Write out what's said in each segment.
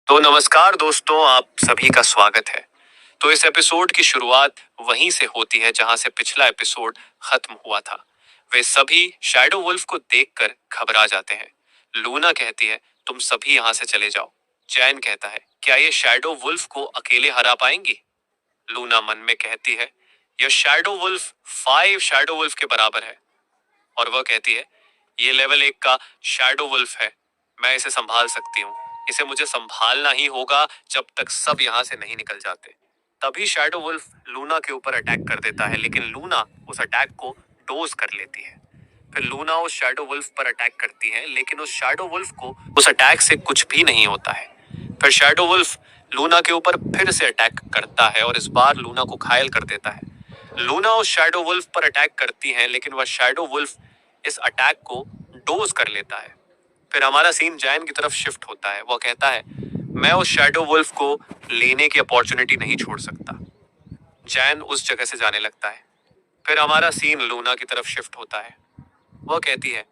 तो नमस्कार दोस्तों, आप सभी का स्वागत है। तो इस एपिसोड की शुरुआत वहीं से होती है जहां से पिछला एपिसोड खत्म हुआ था। वे सभी शैडो वुल्फ को देखकर घबरा जाते हैं। लूना कहती है, तुम सभी यहां से चले जाओ। जैन कहता है, क्या ये शैडो वुल्फ को अकेले हरा पाएंगी? लूना मन में कहती है, यह शैडो वुल्फ 5 शैडो वुल्फ के बराबर है। और वह कहती है, ये लेवल 1 का शैडो वुल्फ है, मैं इसे संभाल सकती हूँ। इसे मुझे संभालना ही होगा जब तक सब यहाँ से नहीं निकल जाते। तभी शैडो वुल्फ लूना के ऊपर अटैक कर देता है, लेकिन लूना उस अटैक को डोज कर लेती है। फिर लूना उस शैडो वुल्फ पर अटैक करती है, लेकिन उस शैडो वुल्फ को उस अटैक से कुछ भी नहीं होता है। फिर शैडो वुल्फ लूना के ऊपर फिर से अटैक करता है और इस बार लूना को घायल कर देता है। लूना उस शैडो वुल्फ पर अटैक करती है, लेकिन वह शैडो वुल्फ इस अटैक को डोज कर लेता है। फिर हमारा सीन जैन की तरफ शिफ्ट होता है। वह कहता है, मैं उस शैडो वुल्फ को लेने की अपॉर्चुनिटी नहीं छोड़ सकता। जैन उस जगह से जाने लगता है। फिर हमारा सीन लूना की तरफ शिफ्ट होता है। वह कहती है,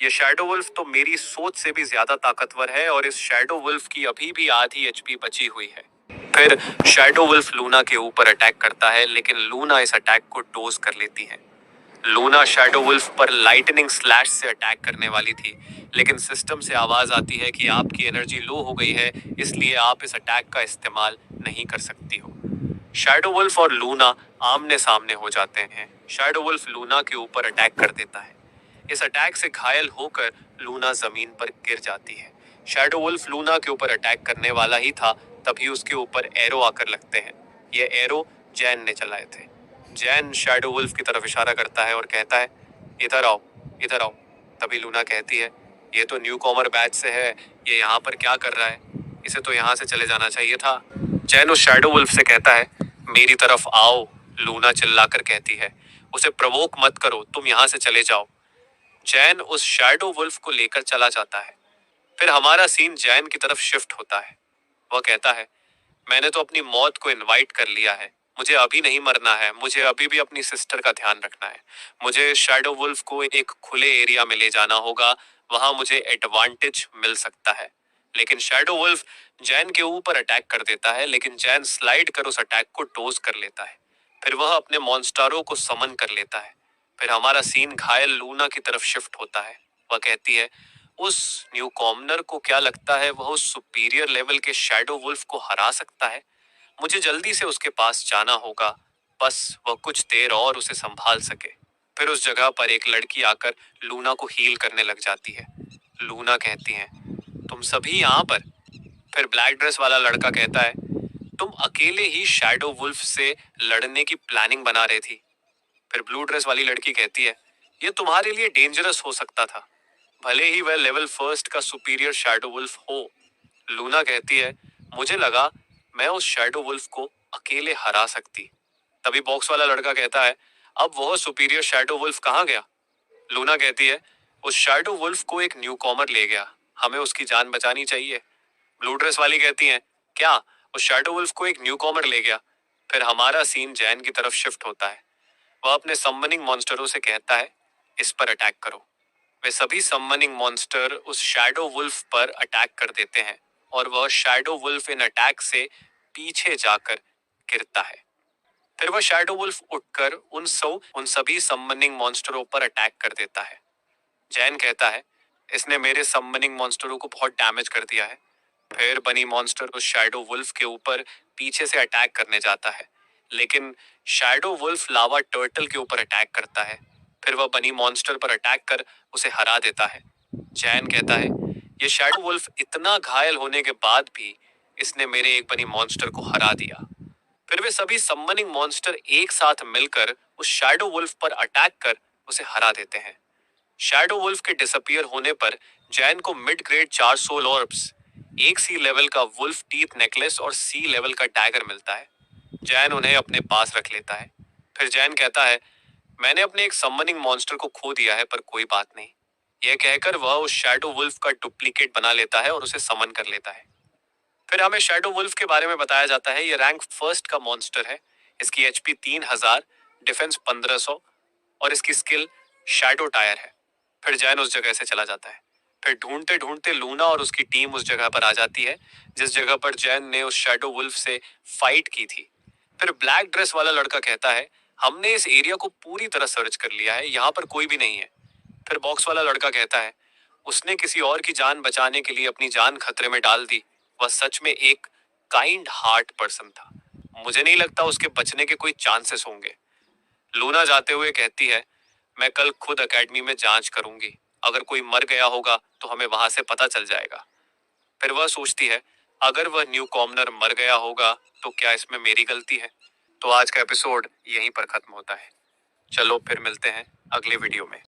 ये शैडो वुल्फ तो मेरी सोच से भी ज्यादा ताकतवर है और इस शैडो वुल्फ की अभी भी आधी एचपी बची हुई है। फिर शैडो वुल्फ लूना के ऊपर अटैक करता है, लेकिन लूना इस अटैक को डोज कर लेती है। लूना शैडो वुल्फ पर लाइटनिंग स्लैश से अटैक करने वाली थी, लेकिन सिस्टम से आवाज आती है कि आपकी एनर्जी लो हो गई है, इसलिए आप इस अटैक का इस्तेमाल नहीं कर सकती हो। शैडो वुल्फ और लूना आमने सामने हो जाते हैं। शैडो वुल्फ लूना के ऊपर अटैक कर देता है। इस अटैक से घायल होकर लूना जमीन पर गिर जाती है। शैडो वुल्फ लूना के ऊपर अटैक करने वाला ही था, तभी उसके ऊपर एरो आकर लगते हैं। ये एरो जैन ने चलाए थे। जैन शैडो वुल्फ की तरफ इशारा करता है और कहता है, इधर आओ, इधर आओ। तभी लूना कहती है, ये तो न्यू कॉमर बैच से है, ये यहाँ पर क्या कर रहा है? इसे तो यहाँ से चले जाना चाहिए था। जैन उस शैडो वुल्फ से कहता है, मेरी तरफ आओ। लूना चिल्लाकर कहती है, उसे प्रवोक मत करो, तुम यहाँ से चले जाओ। जैन उस शैडो वुल्फ को लेकर चला जाता है। फिर हमारा सीन जैन की तरफ शिफ्ट होता है। वह कहता है, मैंने तो अपनी मौत को इनवाइट कर लिया है। मुझे अभी नहीं मरना है, मुझे अभी भी अपनी सिस्टर का ध्यान रखना है। मुझे शैडो वुल्फ को एक खुले एरिया में ले जाना होगा, वहां मुझे एडवांटेज मिल सकता है। लेकिन शैडो वुल्फ जैन के ऊपर अटैक कर देता है, लेकिन जैन स्लाइड कर उस अटैक को डोज कर लेता है। फिर वह अपने मॉन्स्टरों को समन कर लेता है। फिर हमारा सीन घायल लूना की तरफ शिफ्ट होता है। वह कहती है, उस न्यू कॉमनर को क्या लगता है वह उस सुपीरियर लेवल के शैडो वुल्फ को हरा सकता है? मुझे जल्दी से उसके पास जाना होगा, बस वह कुछ देर और उसे संभाल सके। फिर उस जगह पर एक लड़की आकर लूना को हील करने लग जाती है। लूना कहती है, तुम सभी यहाँ पर? फिर ब्लैक ड्रेस वाला लड़का कहता है, तुम अकेले ही शैडो वुल्फ से लड़ने की प्लानिंग बना रहे थी। फिर ब्लू ड्रेस वाली लड़की कहती है, ये तुम्हारे लिए डेंजरस हो सकता था, भले ही वह लेवल फर्स्ट का सुपीरियर शैडो वुल्फ हो। लूना कहती है, मुझे लगा मैं उस शैडो वुल्फ को अकेले हरा सकती। तभी बॉक्स वाला लड़का कहता है, अब वह सुपीरियर शैडो वुल्फ कहाँ गया? लूना कहती है, उस शैडो वुल्फ को एक न्यू कॉमर ले गया, हमें उसकी जान बचानी चाहिए। ब्लू ड्रेस वाली कहती है, क्या उस शैडो वुल्फ को एक न्यू कॉमर ले गया? फिर हमारा सीन जैन की तरफ शिफ्ट होता है। वह अपने समनिंग मॉन्स्टरों से कहता है, इस पर अटैक करो। वे सभी समनिंग मॉन्स्टर उस शैडो वुल्फ पर अटैक कर देते हैं और वह शैडो वुल्फ इन अटैक से पीछे जाकर गिरता है। फिर वह शैडो वुल्फ उठकर उन सभी समनिंग मॉन्स्टरों पर अटैक कर देता है। जैन कहता है, इसने मेरे समनिंग मॉन्स्टरों को बहुत डैमेज कर दिया है। फिर बनी मॉन्स्टर उस शैडो वुल्फ के ऊपर पीछे से अटैक करने जाता है, लेकिन शैडो वुल्फ लावा टर्टल के ऊपर अटैक करता है। फिर वह बनी मॉन्स्टर पर अटैक कर उसे हरा देता है। जैन कहता है, ये शैडो वुल्फ इतना घायल होने के बाद भी इसने मेरे एक बनी मॉन्स्टर को हरा दिया। फिर वे सभी समनिंग मॉन्स्टर एक साथ मिलकर उस शैडो वुल्फ पर अटैक कर उसे हरा देते हैं। शैडो वुल्फ के डिसअपियर होने पर जैन को मिड ग्रेड 4 सोल ऑर्ब्स, एक सी लेवल का वुल्फ टीथ नेकलेस और सी लेवल का डैगर मिलता है। जैन उन्हें अपने पास रख लेता है। फिर जैन कहता है, मैंने अपने एक समनिंग मॉन्स्टर को खो दिया है, पर कोई बात नहीं। यह कहकर वह उस शैडो वुल्फ का डुप्लीकेट बना लेता है और उसे समन कर लेता है। फिर हमें शैडो वुल्फ के बारे में बताया जाता है, यह रैंक फर्स्ट का मॉन्स्टर है। इसकी एचपी 3000, डिफेंस 1500 और इसकी स्किल शैडो टायर है। फिर जैन उस जगह से चला जाता है। फिर ढूंढते ढूंढते लूना और उसकी टीम उस जगह पर आ जाती है जिस जगह पर जैन ने उस शैडो वुल्फ से फाइट की थी। फिर ब्लैक ड्रेस वाला लड़का कहता है, हमने इस एरिया को पूरी तरह सर्च कर लिया है, यहाँ पर कोई भी नहीं है। फिर बॉक्स वाला लड़का कहता है, उसने किसी और की जान बचाने के लिए अपनी जान खतरे में डाल दी। वह सच में एक काइंड हार्ट पर्सन था। मुझे नहीं लगता उसके बचने के कोई चांसेस होंगे। लूना जाते हुए कहती है, मैं कल खुद एकेडमी में जांच करूंगी। अगर कोई मर गया होगा तो हमें वहां से पता चल जाएगा। फिर वह सोचती है, अगर वह न्यू कॉमनर मर गया होगा तो क्या इसमें मेरी गलती है? तो आज का एपिसोड यहीं पर खत्म होता है। चलो फिर मिलते हैं अगले वीडियो में।